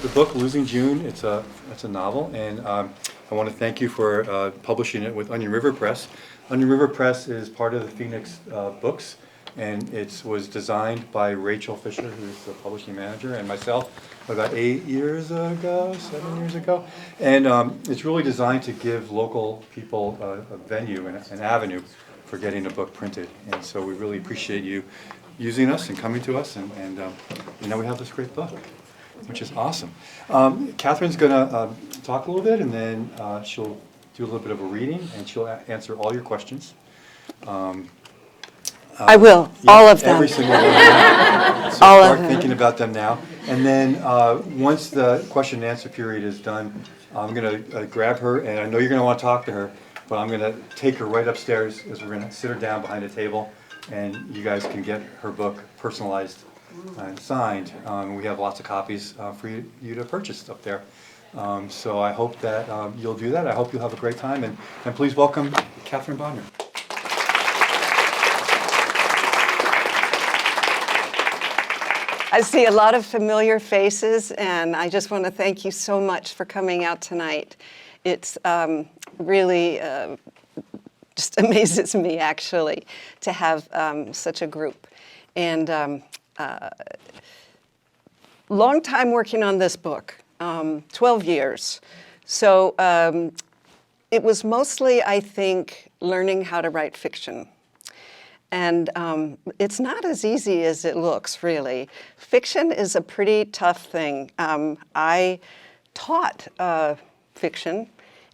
the book Losing June. It's a novel, and I want to thank you for publishing it with Onion River Press. Onion River Press is part of the Phoenix Books, and it was designed by Rachel Fisher, who's the publishing manager, and myself about 7 years ago. And it's really designed to give local people a venue and an avenue for getting a book printed. And so we really appreciate you using us and coming to us, and now we have this great book, which is awesome. Catherine's going to talk a little bit, and then she'll do a little bit of a reading, and she'll answer all your questions. I will, Yeah, all of them. every single one of them. So All of start them. thinking about them now. And then once the question and answer period is done, I'm going to grab her, and I know you're going to want to talk to her, but I'm going to take her right upstairs, as we're going to sit her down behind a table, and you guys can get her book personalized and signed. We have lots of copies for you to purchase up there. So I hope that you'll do that. I hope you'll have a great time, and please welcome Catherine Bodner. I see a lot of familiar faces, and I just want to thank you so much for coming out tonight. It's really just amazes me, actually, to have such a group. And long time working on this book, 12 years. So it was mostly, I think, learning how to write fiction. And it's not as easy as it looks, really. Fiction is a pretty tough thing. I taught fiction,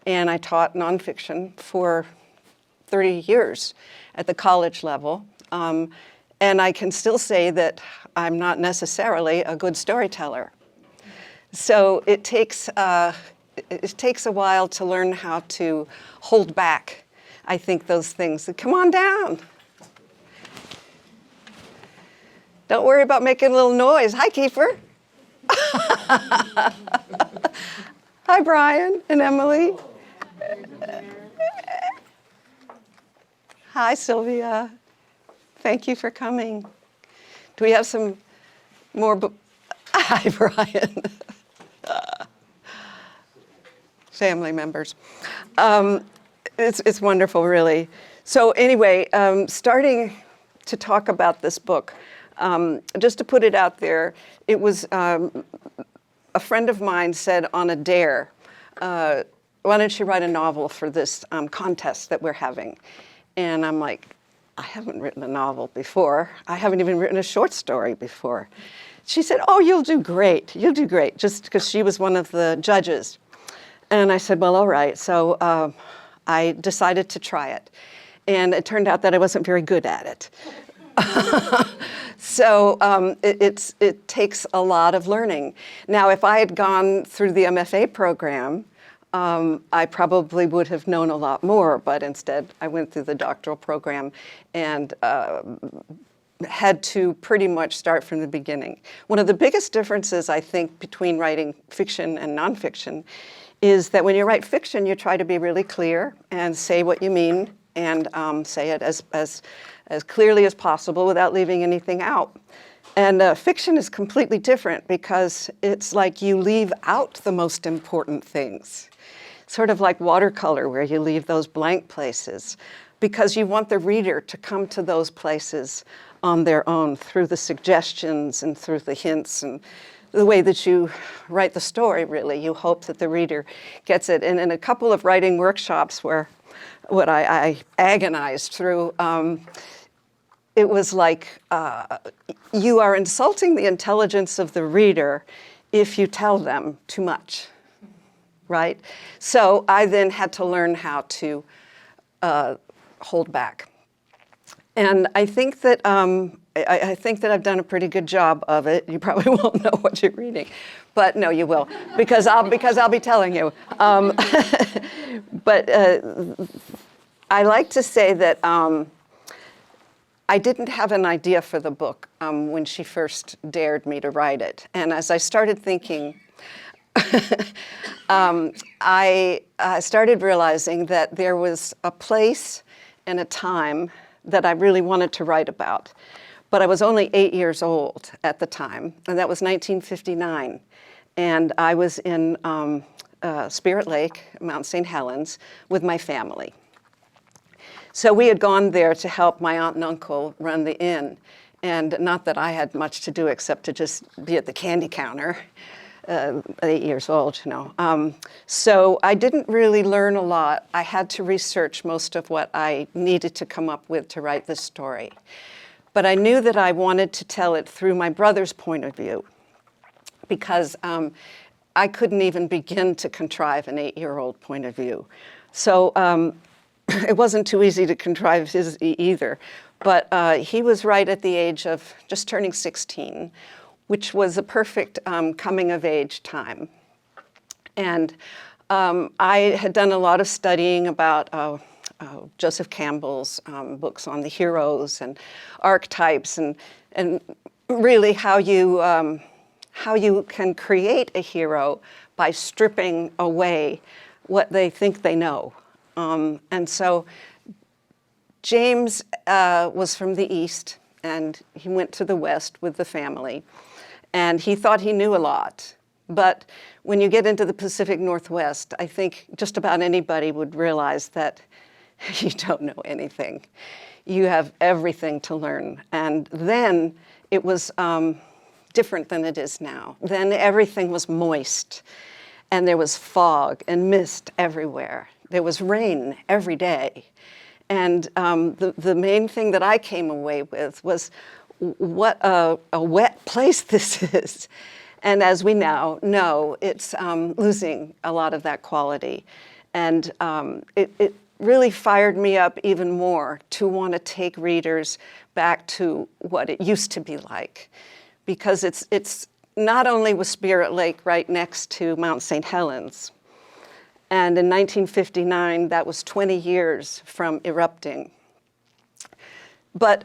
and I taught nonfiction for 30 years at the college level. And I can still say that I'm not necessarily a good storyteller. So it takes a while to learn how to hold back, I think, those things. Come on down. Don't worry about making a little noise. Hi, Kiefer. Hi, Brian and Emily. Hi, Sylvia. Thank you for coming. Do we have some more? Hi, Brian. Family members. It's wonderful, really. So anyway, starting to talk about this book, just to put it out there, it was a friend of mine said on a dare, why don't you write a novel for this contest that we're having? And I'm like, I haven't written a novel before. I haven't even written a short story before. She said, oh, you'll do great. You'll do great, just because she was one of the judges. And I said, well, all right. So I decided to try it. And it turned out that I wasn't very good at it. So it takes a lot of learning. Now, if I had gone through the MFA program, I probably would have known a lot more, but instead I went through the doctoral program and had to pretty much start from the beginning. One of the biggest differences, I think, between writing fiction and nonfiction is that when you write fiction, you try to be really clear and say what you mean and say it as clearly as possible without leaving anything out. And fiction is completely different because it's like you leave out the most important things. Sort of like watercolor, where you leave those blank places because you want the reader to come to those places on their own through the suggestions and through the hints and the way that you write the story, really. You hope that the reader gets it. And in a couple of writing workshops where what I agonized through, it was like you are insulting the intelligence of the reader if you tell them too much, right? So I then had to learn how to hold back. And I think that I think that I've done a pretty good job of it. You probably won't know what you're reading, but no, you will, because I'll be telling you. But I like to say that I didn't have an idea for the book when she first dared me to write it, and as I started thinking, I started realizing that there was a place and a time that I really wanted to write about. But I was only 8 years old at the time, and that was 1959. and I was in Spirit Lake, Mount St. Helens, with my family. So we had gone there to help my aunt and uncle run the inn. And not that I had much to do except to just be at the candy counter, 8 years old, you know. So I didn't really learn a lot. I had to research most of what I needed to come up with to write this story. But I knew that I wanted to tell it through my brother's point of view, because I couldn't even begin to contrive an 8-year-old point of view. So it wasn't too easy to contrive his either. But he was right at the age of just turning 16, which was a perfect coming of age time. And I had done a lot of studying about Joseph Campbell's books on the heroes and archetypes, and really how you can create a hero by stripping away what they think they know. And so James was from the East, and he went to the West with the family, and he thought he knew a lot. But when you get into the Pacific Northwest, I think just about anybody would realize that you don't know anything. You have everything to learn. And then it was different than it is now. Then everything was moist, and there was fog and mist everywhere. There was rain every day. And the main thing that I came away with was what a wet place this is. And as we now know, it's losing a lot of that quality. And it really fired me up even more to want to take readers back to what it used to be like. Because it's not only was Spirit Lake right next to Mount St. Helens, and in 1959, that was 20 years from erupting. But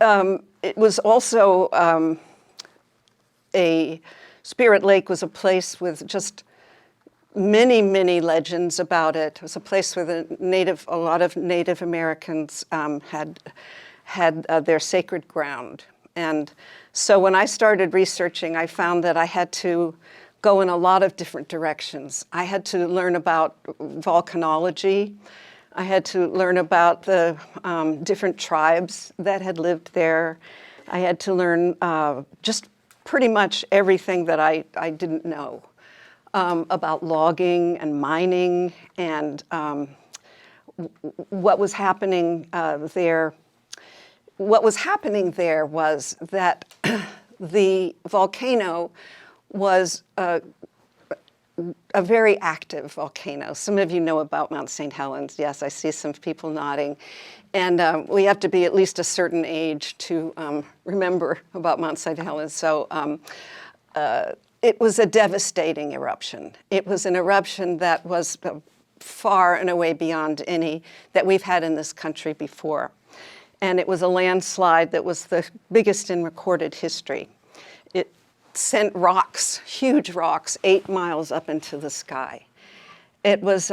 it was also Spirit Lake was a place with just many, many legends about it. It was a place where a lot of Native Americans had their sacred ground. And so when I started researching, I found that I had to go in a lot of different directions. I had to learn about volcanology. I had to learn about the different tribes that had lived there. I had to learn just pretty much everything that I didn't know about logging and mining and what was happening there. What was happening there was that the volcano was a very active volcano. Some of you know about Mount St. Helens. Yes, I see some people nodding. And we have to be at least a certain age to remember about Mount St. Helens. So it was a devastating eruption. It was an eruption that was far and away beyond any that we've had in this country before. And it was a landslide that was the biggest in recorded history. It sent rocks, huge rocks, 8 miles up into the sky. It was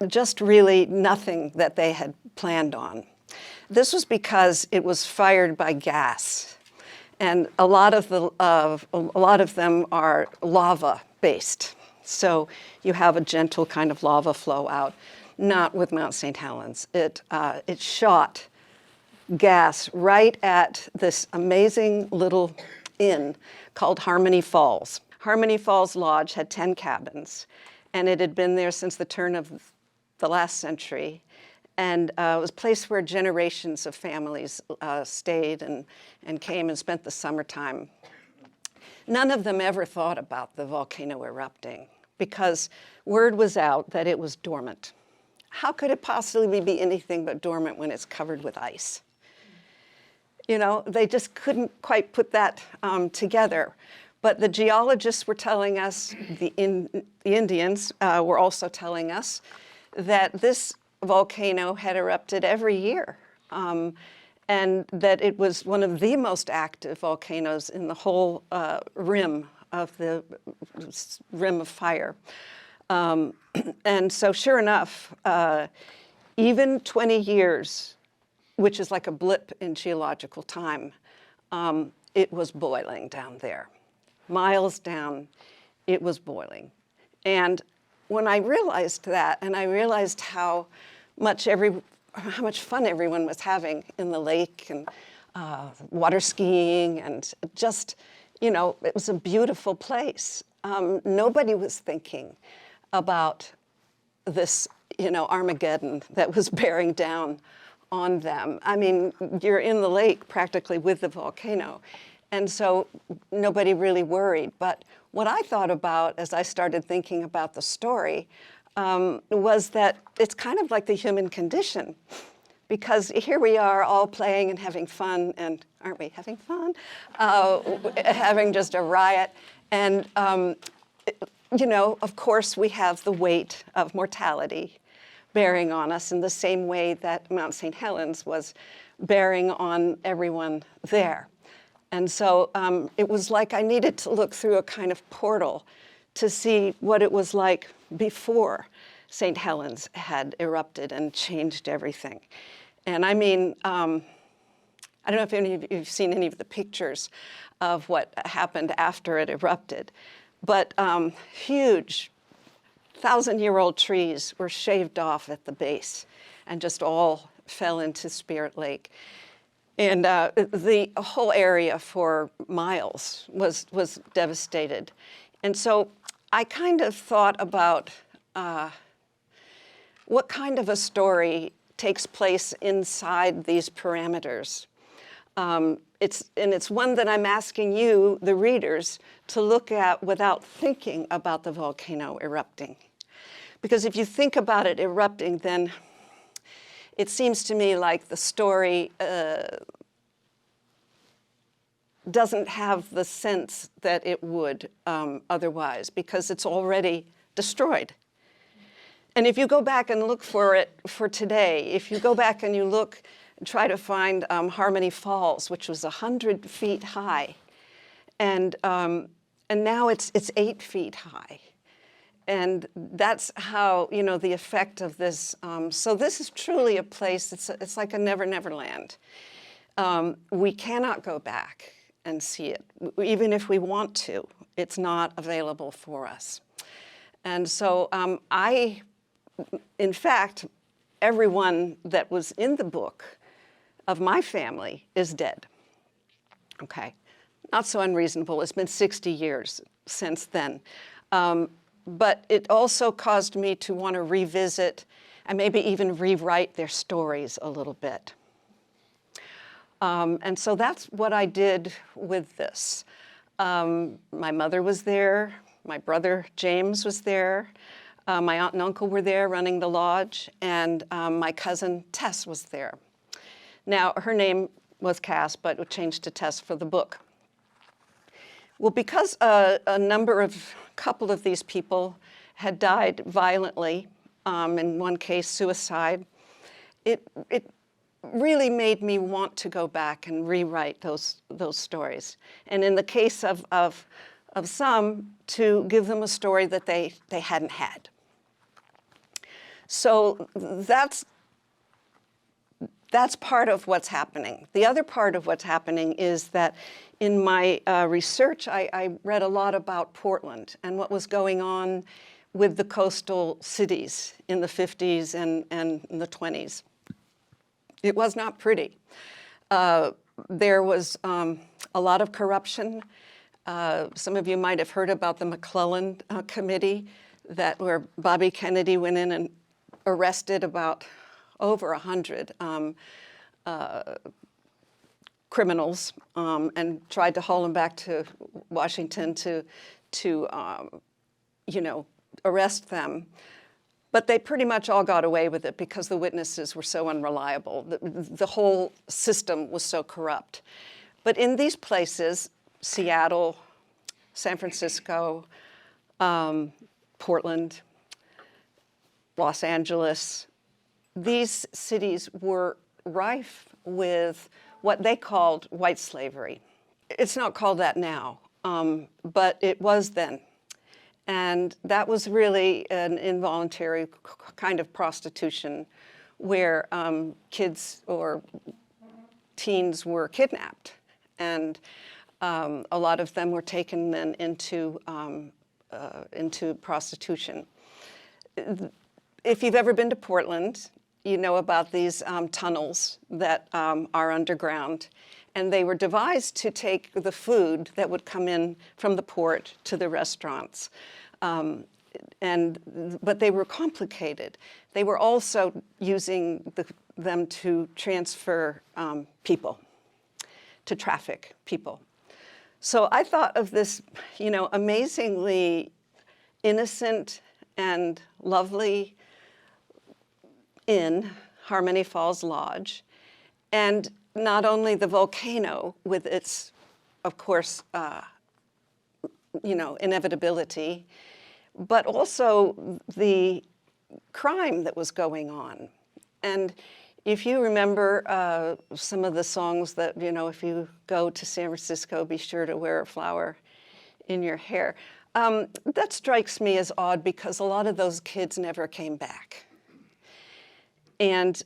just really nothing that they had planned on. This was because it was fired by gas, and a lot of them are lava-based. So you have a gentle kind of lava flow out. Not with Mount St. Helens. It shot gas right at this amazing little inn called Harmony Falls. Harmony Falls Lodge had 10 cabins, and it had been there since the turn of the last century. And it was a place where generations of families stayed and came and spent the summertime. None of them ever thought about the volcano erupting because word was out that it was dormant. How could it possibly be anything but dormant when it's covered with ice? You know, they just couldn't quite put that together. But the geologists were telling us, the Indians were also telling us that this volcano had erupted every year, and that it was one of the most active volcanoes in the whole rim of fire. And so sure enough, even 20 years, which is like a blip in geological time, it was boiling down there, miles down it was boiling. And when I realized that, and I realized how much fun everyone was having in the lake, and water skiing, and just, it was a beautiful place. Nobody was thinking about this, Armageddon that was bearing down on them. I mean, you're in the lake practically with the volcano. And so nobody really worried. But what I thought about as I started thinking about the story was that it's kind of like the human condition. Because here we are all playing and having fun, and aren't we having fun? Having just a riot. And, of course, we have the weight of mortality bearing on us in the same way that Mount St. Helens was bearing on everyone there. And so it was like I needed to look through a kind of portal to see what it was like before St. Helens had erupted and changed everything. And I mean, I don't know if any of you have seen any of the pictures of what happened after it erupted, but huge 1,000-year-old trees were shaved off at the base and just all fell into Spirit Lake. And the whole area for miles was devastated. And so I kind of thought about what kind of a story takes place inside these parameters. It's one that I'm asking you, the readers, to look at without thinking about the volcano erupting. Because if you think about it erupting, then it seems to me like the story doesn't have the sense that it would otherwise, because it's already destroyed. And if you go back and look for it for today, if you go back and you look, try to find Harmony Falls, which was 100 feet high, and now it's 8 feet high. And that's how, the effect of this. So this is truly a place, it's like a never, never land. We cannot go back and see it. Even if we want to, it's not available for us. And so in fact, everyone that was in the book of my family is dead. Okay, not so unreasonable. It's been 60 years since then. But it also caused me to want to revisit and maybe even rewrite their stories a little bit. And so that's what I did with this. My mother was there, my brother James was there, my aunt and uncle were there running the lodge, and my cousin Tess was there. Now, her name was Cass, but it changed to Tess for the book. Well, because a couple of these people had died violently, in one case suicide, it really made me want to go back and rewrite those stories. And in the case of some, to give them a story that they hadn't had. So that's part of what's happening. The other part of what's happening is that in my research, I read a lot about Portland and what was going on with the coastal cities in the 50s and in the 20s. It was not pretty. There was a lot of corruption. Some of you might have heard about the McClellan Committee, where Bobby Kennedy went in and arrested about over 100 criminals and tried to haul them back to Washington to arrest them. But they pretty much all got away with it because the witnesses were so unreliable. The whole system was so corrupt. But in these places, Seattle, San Francisco, Portland, Los Angeles, these cities were rife with what they called white slavery. It's not called that now, but it was then. And that was really an involuntary kind of prostitution where kids or teens were kidnapped. And a lot of them were taken then into into prostitution. If you've ever been to Portland, you know about these tunnels that are underground. And they were devised to take the food that would come in from the port to the restaurants. But they were complicated. They were also using them to transfer people, to traffic people. So I thought of this, amazingly innocent and lovely inn, Harmony Falls Lodge, and not only the volcano with its, of course, inevitability, but also the crime that was going on. And if you remember some of the songs that, if you go to San Francisco, be sure to wear a flower in your hair. That strikes me as odd because a lot of those kids never came back. And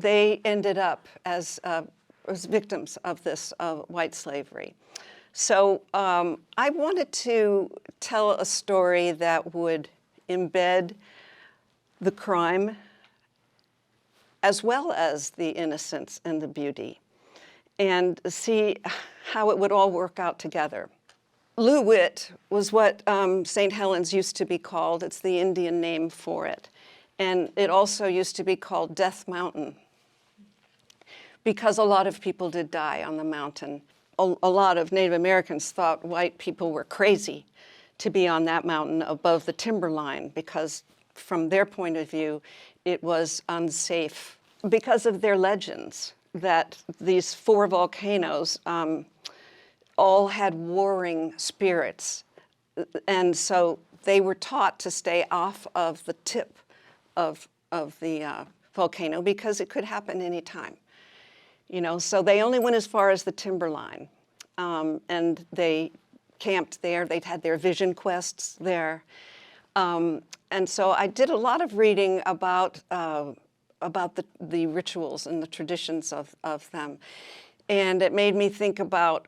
they ended up as victims of this white slavery. So I wanted to tell a story that would embed the crime as well as the innocence and the beauty, and see how it would all work out together. Lou Witt was what St. Helens used to be called. It's the Indian name for it. And it also used to be called Death Mountain because a lot of people did die on the mountain. A lot of Native Americans thought white people were crazy to be on that mountain above the timberline because from their point of view, it was unsafe because of their legends that these 4 volcanoes all had warring spirits. And so they were taught to stay off of the tip of the volcano because it could happen anytime. So they only went as far as the timberline, and they camped there. They'd had their vision quests there. And so I did a lot of reading about the rituals and the traditions of them. And it made me think about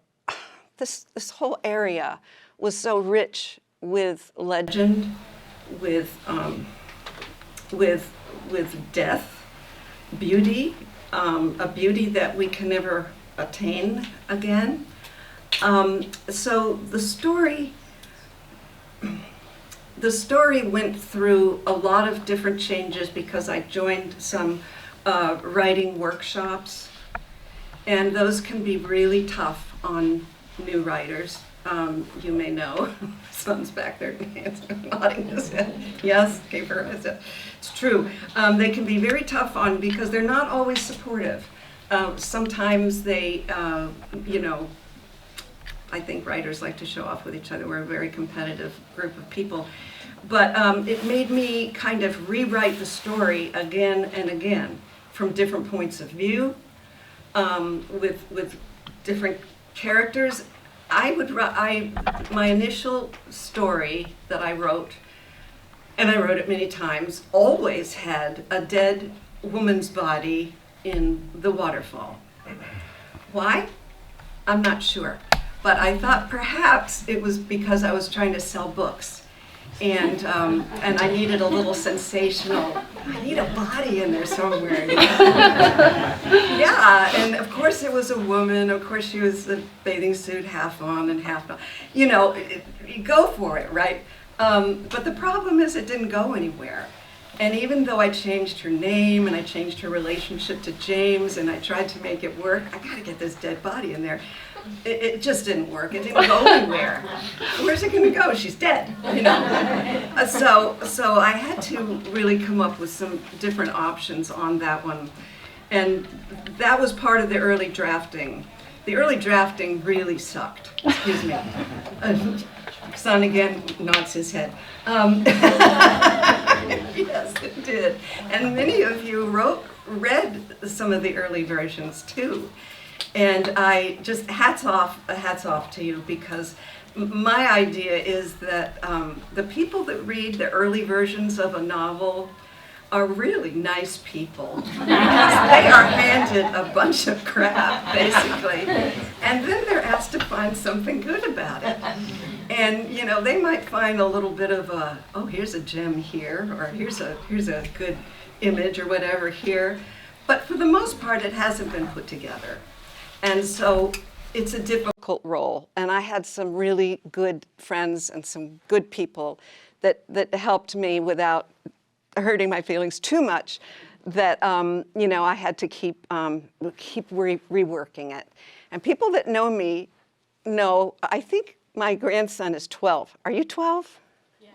this whole area was so rich with legend, with death, beauty, a beauty that we can never attain again. So the story went through a lot of different changes because I joined some writing workshops, and those can be really tough on new writers. You may know, son's back there nodding his head. Yes, Caper, it's true. They can be very tough on because they're not always supportive. Sometimes they, I think writers like to show off with each other. We're a very competitive group of people. But it made me kind of rewrite the story again and again from different points of view, with different characters. My initial story that I wrote, and I wrote it many times, always had a dead woman's body in the waterfall. Why? I'm not sure. But I thought perhaps it was because I was trying to sell books. And I needed a little sensational, I need a body in there somewhere. Yeah, and of course it was a woman. Of course she was a bathing suit, half on and half not. You go for it, right? But the problem is it didn't go anywhere. And even though I changed her name and I changed her relationship to James and I tried to make it work, I gotta get this dead body in there. It just didn't work. It didn't go anywhere. Where's it going to go? She's dead, So I had to really come up with some different options on that one. And that was part of the early drafting. The early drafting really sucked. Excuse me. Son again nods his head. Yes, it did. And many of you read some of the early versions too. And I just hats off to you because my idea is that the people that read the early versions of a novel are really nice people because they are handed a bunch of crap basically, and then they're asked to find something good about it. And they might find a little bit of a, oh, here's a gem here, or here's a good image or whatever here. But for the most part, it hasn't been put together. And so it's a difficult role. And I had some really good friends and some good people that helped me without hurting my feelings too much, that I had to keep reworking it. And people that know me know, I think my grandson is 12. Are you 12? Yeah.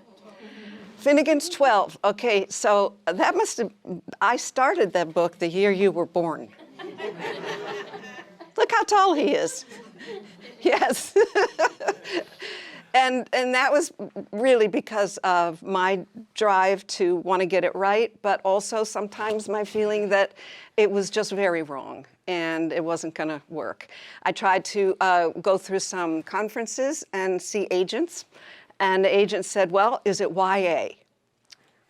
Finnegan's 12. Okay, so that must have, I started that book the year you were born. Look how tall he is. Yes. And that was really because of my drive to want to get it right, but also sometimes my feeling that it was just very wrong and it wasn't going to work. I tried to go through some conferences and see agents, and the agent said, well, is it YA?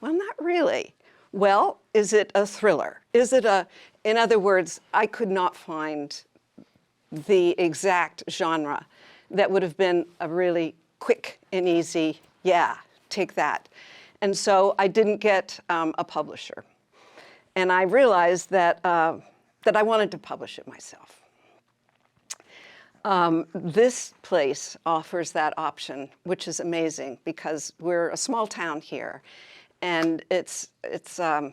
Well, not really. Well, is it a thriller? Is it in other words, I could not find the exact genre that would have been a really quick and easy, yeah, take that. And so I didn't get a publisher. And I realized that I wanted to publish it myself. This place offers that option, which is amazing because we're a small town here, and it's a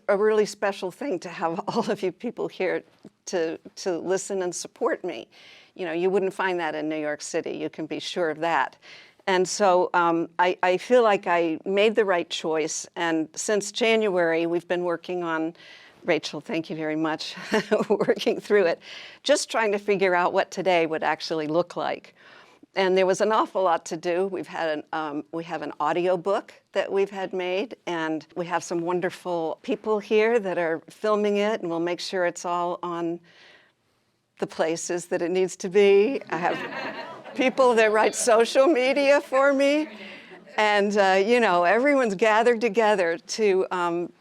really special thing to have all of you people here to listen and support me. You wouldn't find that in New York City, you can be sure of that. And so I feel like I made the right choice, and since January we've been working on, Rachel, thank you very much, working through it, just trying to figure out what today would actually look like. And there was an awful lot to do. We have an audio book that we've had made, and we have some wonderful people here that are filming it, and we'll make sure it's all on the places that it needs to be. I have people that write social media for me, and everyone's gathered together to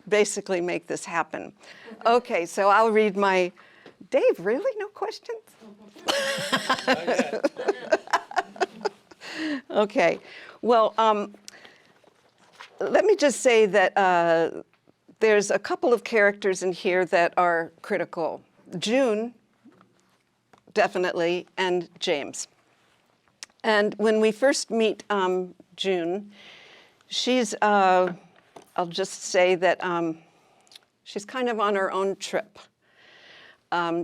basically make this happen. Okay, so I'll read my, Dave, really? No questions? Okay, well, let me just say that there's a couple of characters in here that are critical. June, definitely, and James. And when we first meet June, she's, I'll just say that she's kind of on her own trip.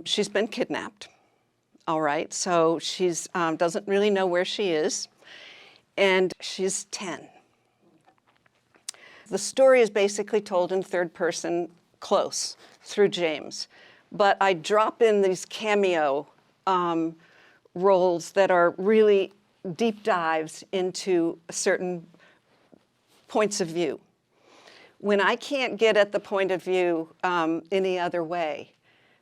She's been kidnapped, all right? So she's doesn't really know where she is, and she's 10. The story is basically told in third person, close, through James. But I drop in these cameo roles that are really deep dives into certain points of view. When I can't get at the point of view any other way,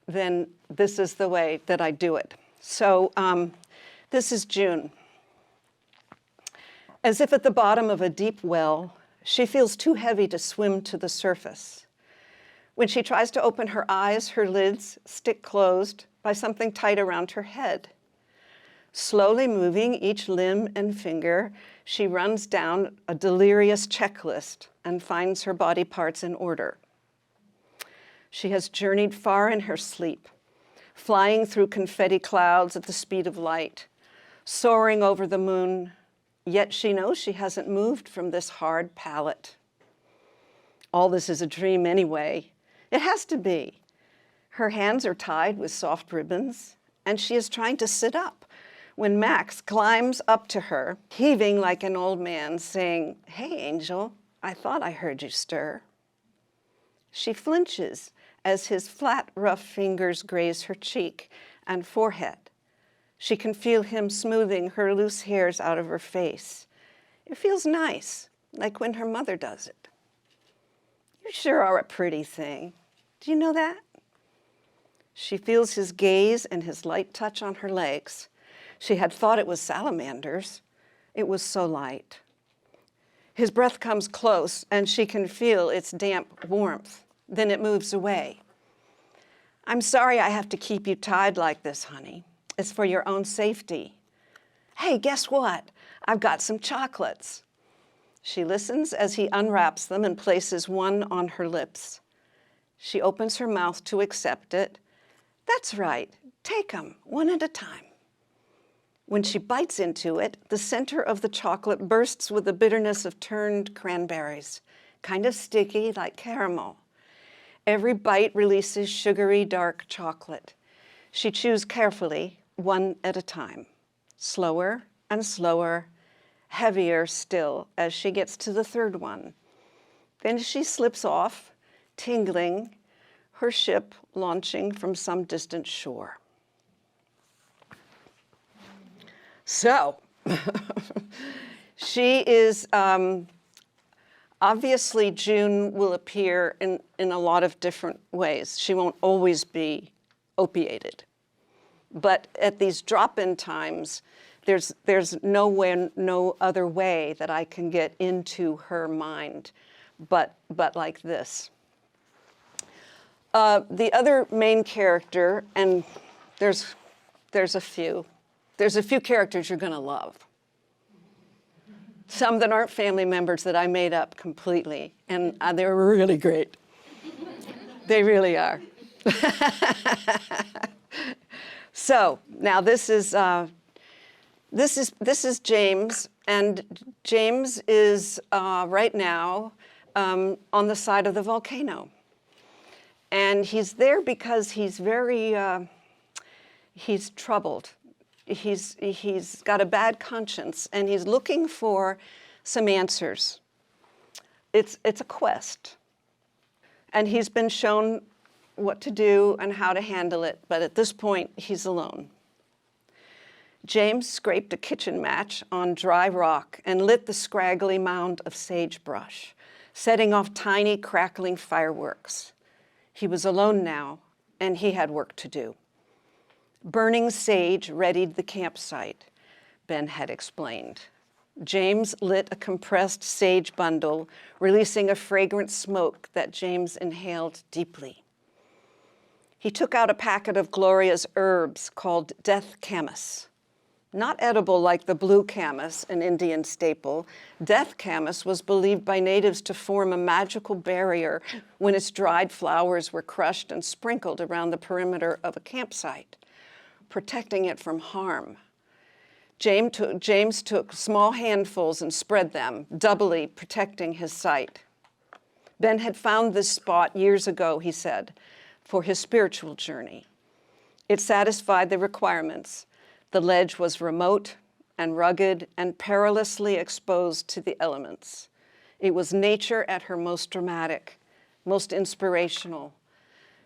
then this is the way that I do it. So this is June. As if at the bottom of a deep well, she feels too heavy to swim to the surface. When she tries to open her eyes, her lids stick closed by something tight around her head. Slowly moving each limb and finger, she runs down a delirious checklist and finds her body parts in order. She has journeyed far in her sleep, flying through confetti clouds at the speed of light, soaring over the moon, yet she knows she hasn't moved from this hard pallet. All this is a dream anyway. It has to be. Her hands are tied with soft ribbons, and she is trying to sit up when Max climbs up to her, heaving like an old man, saying, "Hey, Angel, I thought I heard you stir." She flinches as his flat, rough fingers graze her cheek and forehead. She can feel him smoothing her loose hairs out of her face. It feels nice, like when her mother does it. "You sure are a pretty thing. Do you know that?" She feels his gaze and his light touch on her legs. She had thought it was salamanders. It was so light. His breath comes close, and she can feel its damp warmth. Then it moves away. "I'm sorry I have to keep you tied like this, honey. It's for your own safety." "Hey, guess what? I've got some chocolates." She listens as he unwraps them and places one on her lips. She opens her mouth to accept it. "That's right. Take 'em, one at a time." When she bites into it, the center of the chocolate bursts with the bitterness of turned cranberries, kind of sticky like caramel. Every bite releases sugary, dark chocolate. She chews carefully, one at a time, slower and slower, heavier still as she gets to the third one. Then she slips off, tingling, her ship launching from some distant shore. So, she is, obviously June will appear in a lot of different ways. She won't always be opiated. But at these drop-in times, there's no other way that I can get into her mind but like this. The other main character, and there's a few characters you're going to love. Some that aren't family members that I made up completely, and they're really great. They really are. So now this is James, and James is right now on the side of the volcano, and he's there because he's he's troubled. He's got a bad conscience, and he's looking for some answers. It's a quest, and he's been shown what to do and how to handle it, but at this point, he's alone. James scraped a kitchen match on dry rock and lit the scraggly mound of sagebrush, setting off tiny crackling fireworks. He was alone now, and he had work to do. Burning sage readied the campsite, Ben had explained. James lit a compressed sage bundle, releasing a fragrant smoke that James inhaled deeply. He took out a packet of Gloria's herbs called death camas. Not edible like the blue camas, an Indian staple, death camas was believed by natives to form a magical barrier when its dried flowers were crushed and sprinkled around the perimeter of a campsite, protecting it from harm. James took small handfuls and spread them, doubly protecting his site. Ben had found this spot years ago, he said, for his spiritual journey. It satisfied the requirements. The ledge was remote and rugged and perilously exposed to the elements. It was nature at her most dramatic, most inspirational.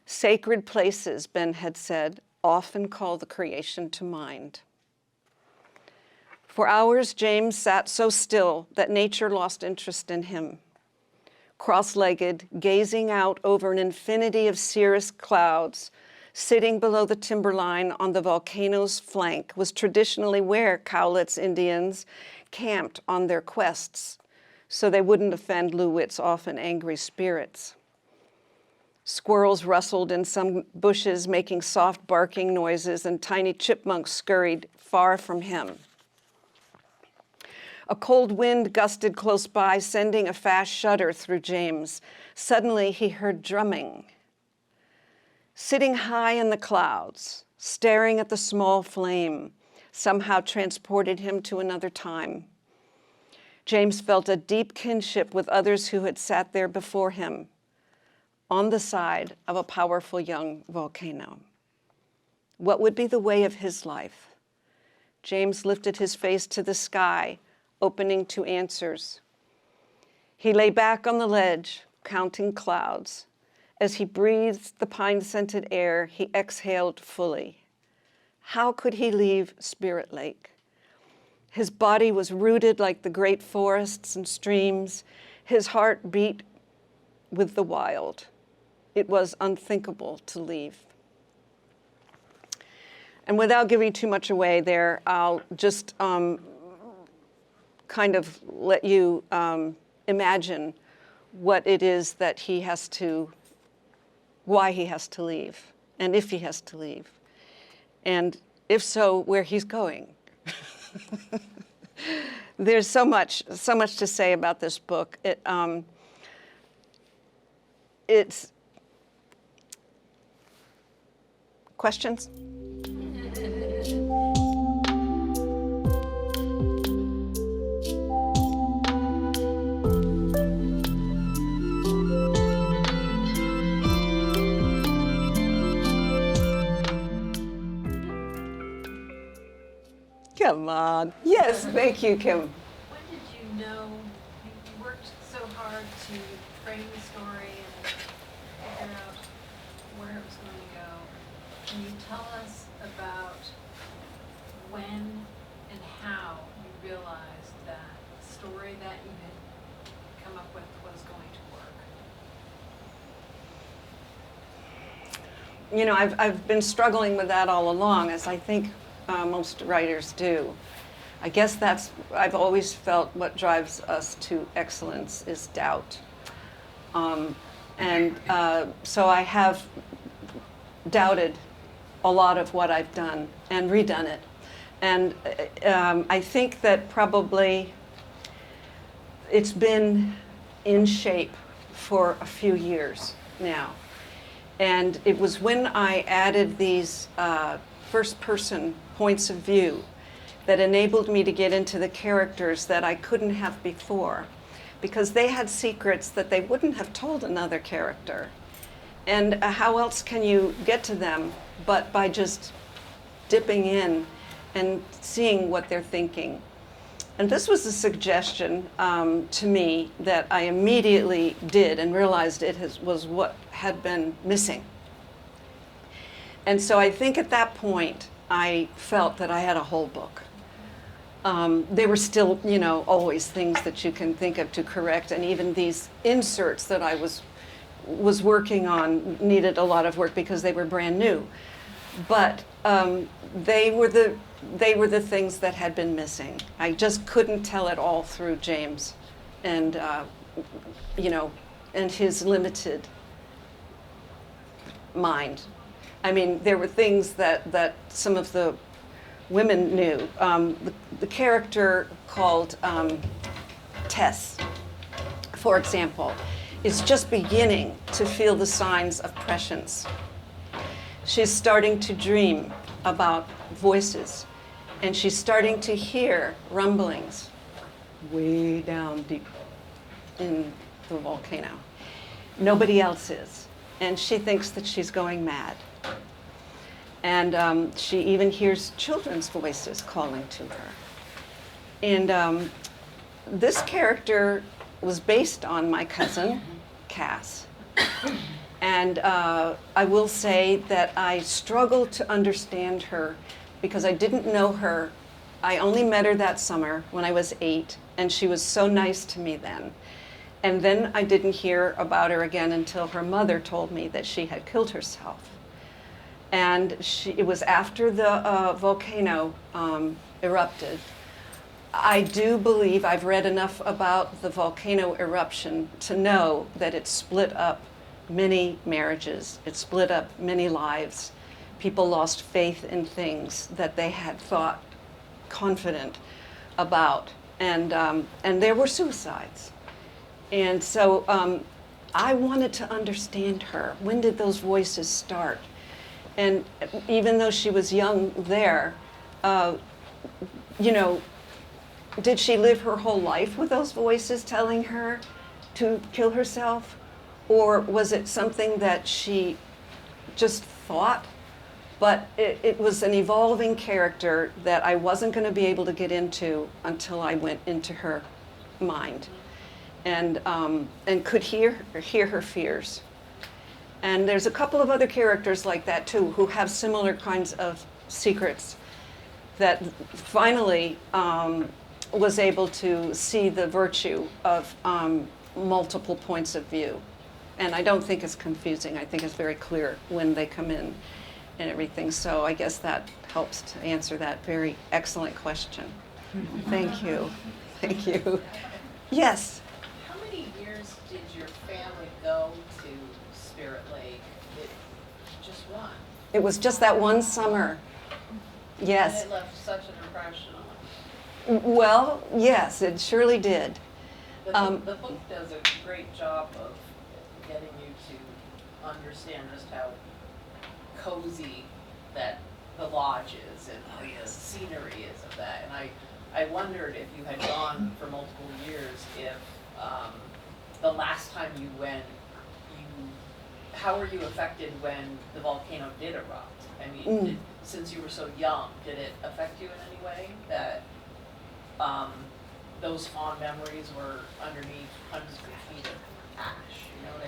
Sacred places, Ben had said, often call the creation to mind. For hours, James sat so still that nature lost interest in him. Cross-legged, gazing out over an infinity of cirrus clouds, sitting below the timberline on the volcano's flank was traditionally where Cowlitz Indians camped on their quests, so they wouldn't offend Lou Witt's often angry spirits. Squirrels rustled in some bushes, making soft barking noises, and tiny chipmunks scurried far from him. A cold wind gusted close by, sending a fast shudder through James. Suddenly, he heard drumming. Sitting high in the clouds, staring at the small flame, somehow transported him to another time. James felt a deep kinship with others who had sat there before him, on the side of a powerful young volcano. What would be the way of his life? James lifted his face to the sky, opening to answers. He lay back on the ledge, counting clouds. As he breathed the pine-scented air, he exhaled fully. How could he leave Spirit Lake? His body was rooted like the great forests and streams. His heart beat with the wild. It was unthinkable to leave. And without giving too much away there, I'll just kind of let you imagine what it is that he has to, why he has to leave, and if he has to leave, and if so, where he's going. There's so much to say about this book. It's questions? Come on. Yes, thank you, Kim. When did you know, you worked so hard to frame the story and figure out where it was going to go. Can you tell us about when and how you realized that the story that you had come up with was going to work? You know, I've been struggling with that all along, as I think most writers do. I guess I've always felt what drives us to excellence is doubt. So I have doubted a lot of what I've done and redone it. And I think that probably it's been in shape for a few years now. And it was when I added these first-person points of view that enabled me to get into the characters that I couldn't have before, because they had secrets that they wouldn't have told another character. And how else can you get to them but by just dipping in and seeing what they're thinking? And this was a suggestion to me that I immediately did and realized was what had been missing. And so I think at that point, I felt that I had a whole book. There were still, always things that you can think of to correct, and even these inserts that I was working on needed a lot of work because they were brand new. But they were the things that had been missing. I just couldn't tell it all through James, and and his limited mind. I mean, there were things that some of the women knew. The character called Tess, for example, is just beginning to feel the signs of prescience. She's starting to dream about voices, and she's starting to hear rumblings way down deep in the volcano. Nobody else is, and she thinks that she's going mad. And she even hears children's voices calling to her. And this character was based on my cousin, Cass. And I will say that I struggled to understand her because I didn't know her. I only met her that summer when I was 8, and she was so nice to me then. And then I didn't hear about her again until her mother told me that she had killed herself. And it was after the volcano erupted. I do believe I've read enough about the volcano eruption to know that it split up many marriages. It split up many lives. People lost faith in things that they had thought confident about. And there were suicides. And so I wanted to understand her. When did those voices start? And even though she was young there, did she live her whole life with those voices telling her to kill herself? Or was it something that she just thought? But it was an evolving character that I wasn't going to be able to get into until I went into her mind and could hear her fears. And there's a couple of other characters like that too, who have similar kinds of secrets that finally was able to see the virtue of multiple points of view. And I don't think it's confusing. I think it's very clear when they come in and everything. So I guess that helps to answer that very excellent question. Thank you. Thank you. Yes? How many years did your family go to Spirit Lake? Just one? It was just that one summer. Yes. And it left such an impression on Well, yes, it surely did. The book does a great job of getting you to understand just how cozy that the lodge is and the scenery is of that. And I wondered if you had gone for multiple years, if the last time you went, how were you affected when the volcano did erupt? I mean, since you were so young, did it affect you in any way that those fond memories were underneath hundreds of feet of ash? You know what I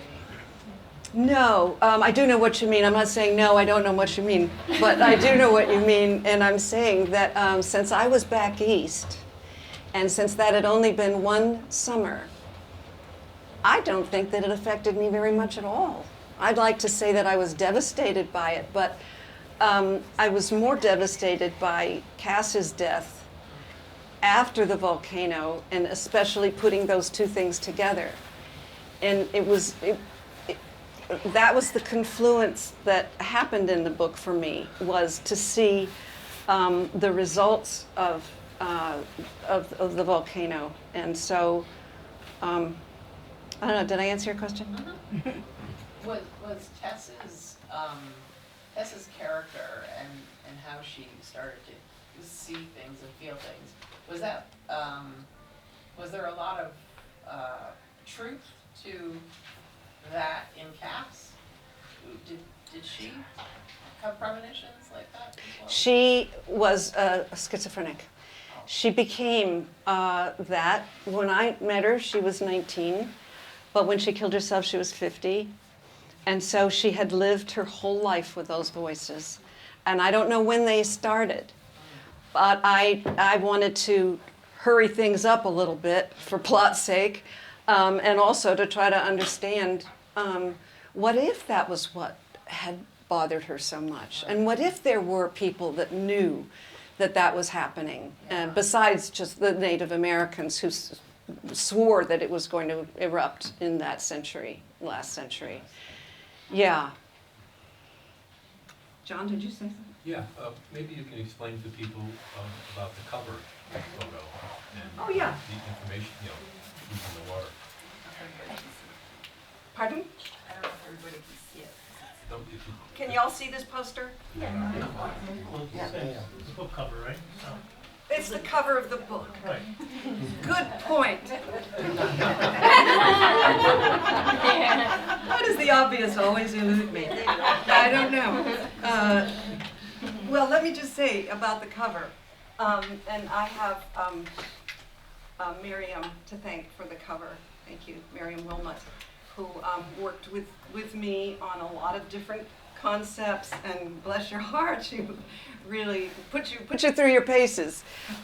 mean? No, I do know what you mean. I'm not saying no, I don't know what you mean, but I do know what you mean, and I'm saying that since I was back east, and since that had only been one summer, I don't think that it affected me very much at all. I'd like to say that I was devastated by it, but I was more devastated by Cass's death after the volcano, and especially putting those two things together. And that was the confluence that happened in the book for me, was to see the results of the volcano. And so, I don't know, did I answer your question? Was Tess's character and how she started to see things and feel things, was that was there a lot of truth to that in Cass? Did she have premonitions like that as well? She was schizophrenic. She became that. When I met her, she was 19, but when she killed herself, she was 50. And so she had lived her whole life with those voices. And I don't know when they started, but I wanted to hurry things up a little bit for plot's sake, and also to try to understand what if that was what had bothered her so much? And what if there were people that knew that that was happening, besides just the Native Americans who swore that it was going to erupt in that century, last century. Yeah. John, did you say something? Yeah, maybe you can explain to people about the cover photo and Oh, yeah. the information, who's in the water. Pardon? I don't know if everybody can see it. If you, Can y'all see this poster? It's a book cover, right? So, It's the cover of the book. right. Good point. Why does the obvious always elude me? I don't know. Well, let me just say about the cover, and I have Miriam to thank for the cover. Thank you, Miriam Wilmot, who worked with me on a lot of different concepts, and bless your heart, she really put you through your paces.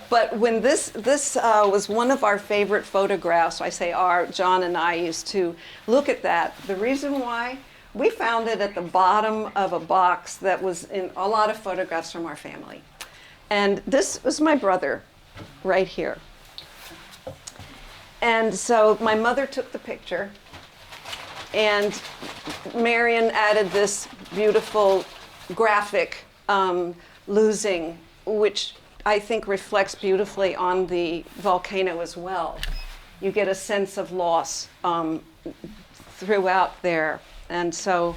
But when this was one of our favorite photographs, I say John and I used to look at that. The reason why, we found it at the bottom of a box that was in a lot of photographs from our family. And this was my brother right here. And so my mother took the picture, and Marion added this beautiful graphic losing, which I think reflects beautifully on the volcano as well. You get a sense of loss throughout there. And so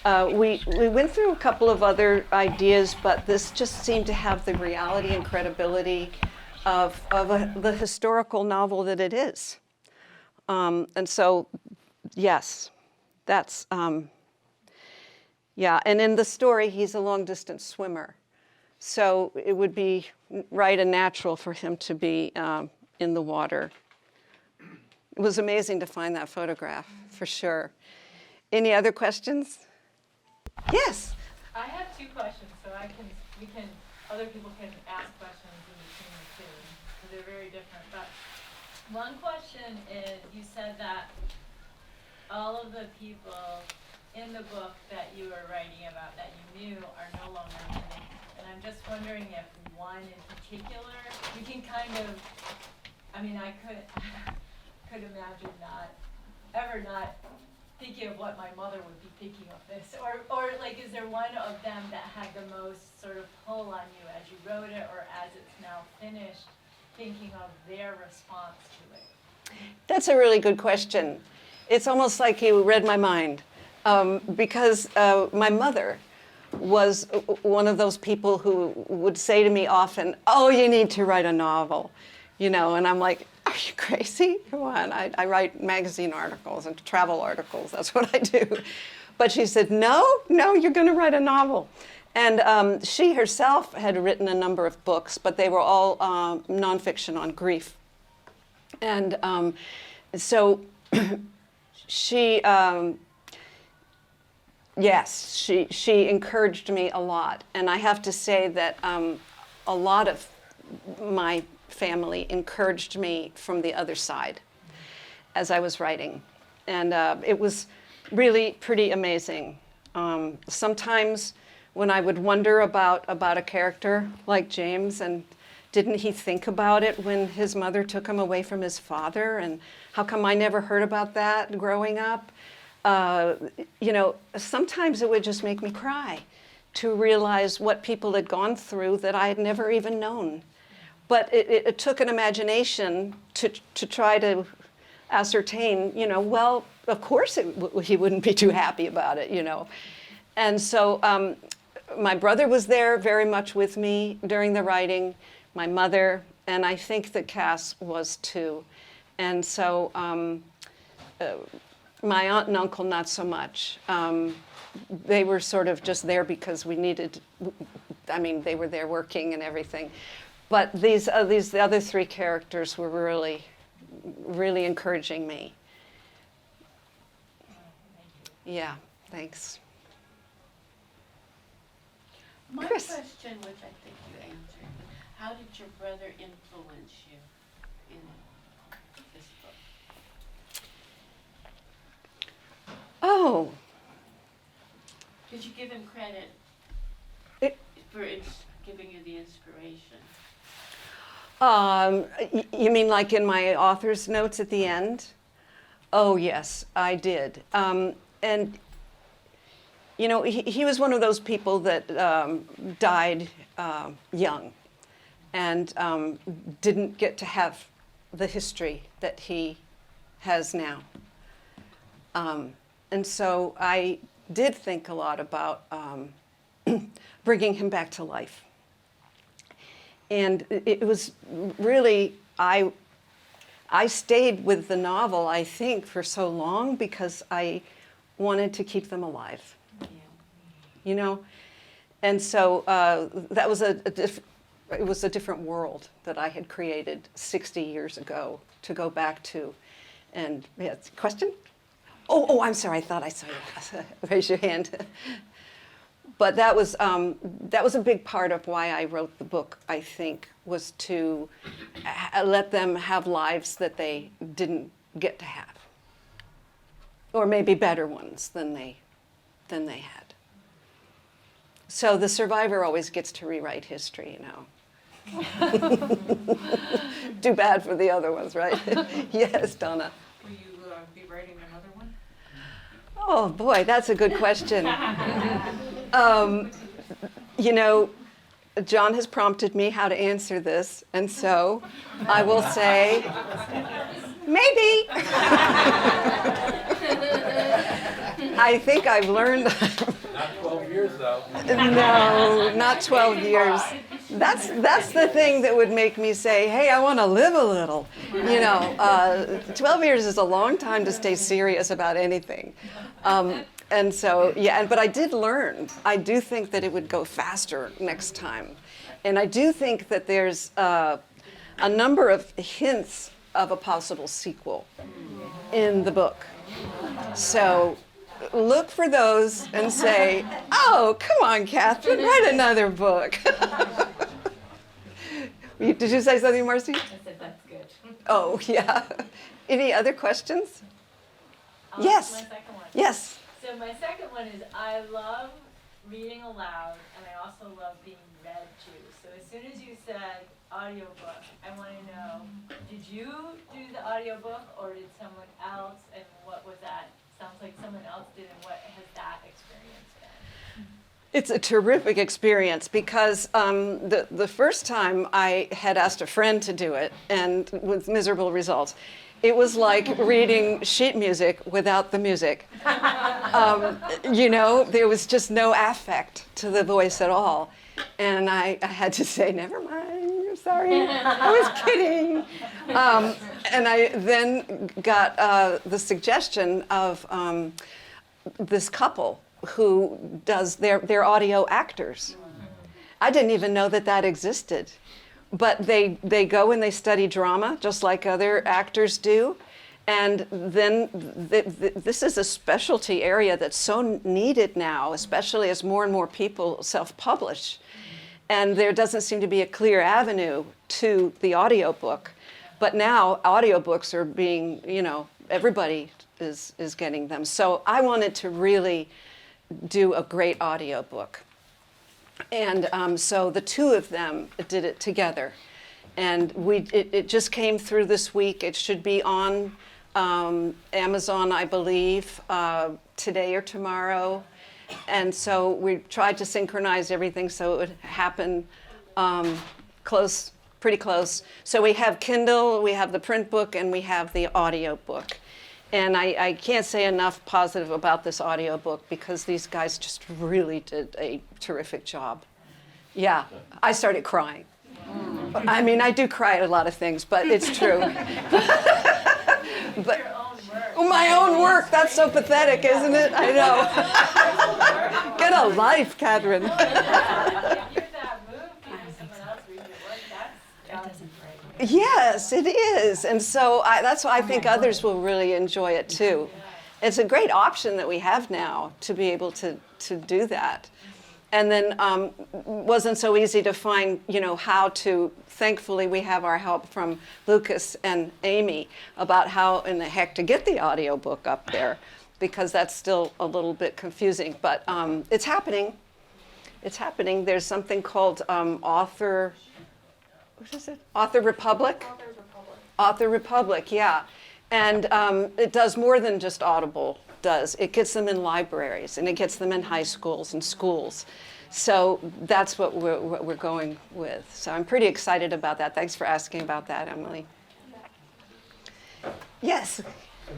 we went through a couple of other ideas, but this just seemed to have the reality and credibility of the historical novel that it is. And so, yes, that's, yeah. And in the story, he's a long-distance swimmer. So it would be right and natural for him to be in the water. It was amazing to find that photograph, for sure. Any other questions? Yes. I have two questions, so other people can ask questions in between the two, because they're very different. But one question is, you said that all of the people in the book that you were writing about that you knew are no longer living. And I'm just wondering if one in particular, you can kind of, I mean, I could imagine not thinking of what my mother would be thinking of this, or like, is there one of them that had the most sort of pull on you as you wrote it, or as it's now finished, thinking of their response to it? That's a really good question. It's almost like you read my mind, because my mother was one of those people who would say to me often, "Oh, you need to write a novel," and I'm like, "Are you crazy? Come on, I write magazine articles and travel articles. That's what I do." But she said, "No, you're going to write a novel." And she herself had written a number of books, but they were all nonfiction on grief. And so she, yes, she encouraged me a lot. And I have to say that a lot of my family encouraged me from the other side as I was writing. And it was really pretty amazing. Sometimes when I would wonder about a character like James, and didn't he think about it when his mother took him away from his father? And how come I never heard about that growing up? Sometimes it would just make me cry to realize what people had gone through that I had never even known. But it took an imagination to try to ascertain, well, of course he wouldn't be too happy about it, And so my brother was there very much with me during the writing, my mother, and I think that Cass was too. And so my aunt and uncle, not so much. They were sort of just there because we needed, they were there working and everything. But the other three characters were really, really encouraging me. Yeah, thanks. My Chris. question, which I think you answered, how did your brother influence you in this book? Oh, Did you give him credit It- for giving you the inspiration? you mean like in my author's notes at the end? Oh, yes, I did. And he was one of those people that died young and didn't get to have the history that he has now. And so I did think a lot about bringing him back to life. And it was really, I stayed with the novel, I think, for so long because I wanted to keep them alive. And so that was it was a different world that I had created 60 years ago to go back to. And yes, question? Oh, I'm sorry. I thought I saw you raise your hand. But that was a big part of why I wrote the book, I think, was to let them have lives that they didn't get to have, or maybe better ones than they had. So the survivor always gets to rewrite history, Too bad for the other ones, right? Yes, Donna. Will you be writing another one? Oh boy, that's a good question. John has prompted me how to answer this, and so I will say, maybe. I think I've learned. Not 12 years, though. No, not 12 years. That's the thing that would make me say, hey, I want to live a little. 12 years is a long time to stay serious about anything. And so, but I did learn. I do think that it would go faster next time. And I do think that there's a number of hints of a possible sequel in the book. So look for those and say, oh, come on, Catherine, write another book. Did you say something, Marcy? I said that's good. Oh, yeah. Any other questions? Yes. My second one. Yes. So my second one is I love reading aloud, and I also love being read to. So as soon as you said audiobook, I want to know, did you do the audiobook or did someone else, and what was that? Sounds like someone else did, and what has that experience been? It's a terrific experience because the first time I had asked a friend to do it, and with miserable results. It was like reading sheet music without the music. There was just no affect to the voice at all. And I had to say, never mind, I'm sorry, I was kidding. And I then got the suggestion of this couple who does, they're audio actors. I didn't even know that existed. But they go and they study drama just like other actors do. And then this is a specialty area that's so needed now, especially as more and more people self-publish. And there doesn't seem to be a clear avenue to the audiobook. But now audiobooks are being, everybody is getting them. So I wanted to really do a great audiobook. And so the two of them did it together. And it just came through this week. It should be on Amazon, I believe, today or tomorrow. And so we tried to synchronize everything so it would happen pretty close. So we have Kindle, we have the print book, and we have the audio book. And I can't say enough positive about this audiobook because these guys just really did a terrific job. Yeah, I started crying. I mean, I do cry at a lot of things, but it's true. But my own work, that's so pathetic, isn't it? I know. Get a life, Catherine. You're that moved because someone else reads your work, that doesn't break. Yes, it is. And so that's why I think others will really enjoy it too. It's a great option that we have now to be able to do that. And then wasn't so easy to find, how to, thankfully we have our help from Lucas and Amy about how in the heck to get the audiobook up there, because that's still a little bit confusing. But it's happening. It's happening. There's something called Author Republic? Author Republic, yeah. And it does more than just Audible does. It gets them in libraries, and it gets them in high schools and schools. So that's what we're going with. So I'm pretty excited about that. Thanks for asking about that, Emily. Yes? And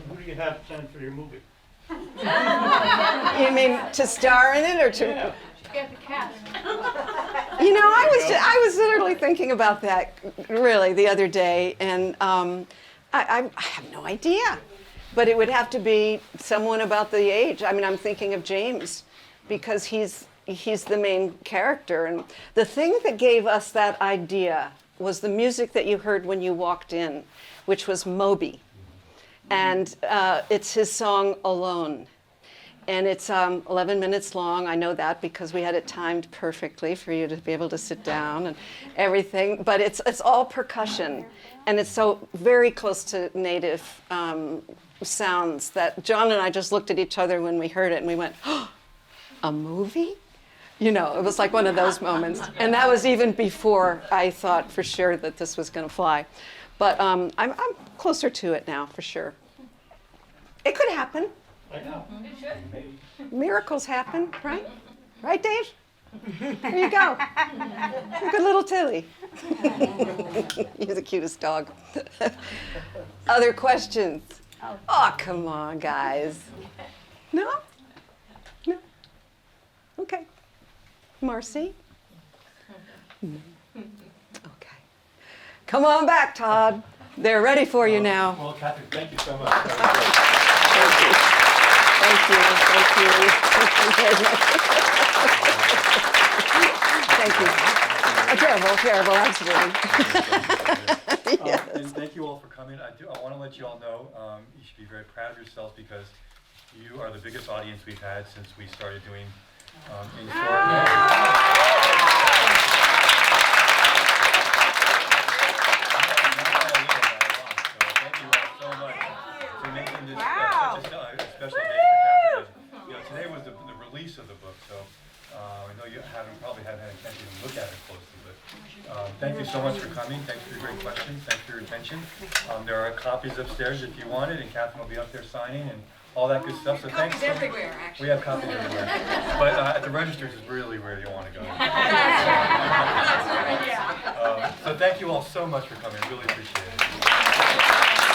who do you have planned for your movie? You mean to star in it or to... Get the cast. I was literally thinking about that really the other day, and I have no idea. But it would have to be someone about the age. I mean, I'm thinking of James because he's the main character. And the thing that gave us that idea was the music that you heard when you walked in, which was Moby. And it's his song, Alone. And it's 11 minutes long. I know that because we had it timed perfectly for you to be able to sit down and everything. But it's all percussion. And it's so very close to native sounds that John and I just looked at each other when we heard it and we went, oh, a movie? It was like one of those moments. And that was even before I thought for sure that this was going to fly. But I'm closer to it now, for sure. It could happen. I know. Maybe. Miracles happen, right? Right, Dave? There you go. Look at little Tilly. He's the cutest dog. Other questions? Oh, come on, guys. No? No? Okay. Marcy? Okay. Come on back, Todd. They're ready for you now. Well, Catherine, thank you so much. Thank you. Thank you. Thank you. Terrible, absolutely. Yes. And thank you all for coming. I want to let you all know you should be very proud of yourselves because you are the biggest audience we've had since we started doing in-store. Special day for Catherine. Today was the release of the book, so I know you probably haven't had a chance to even look at it closely, but thank you so much for coming. Thanks for your great questions. Thanks for your attention. There are copies upstairs if you want it, and Catherine will be up there signing, and all that good stuff. So thanks. Copies everywhere, actually. We have copies everywhere. But at the registers is really where you want to go. Yeah. So thank you all so much for coming. Really appreciate it.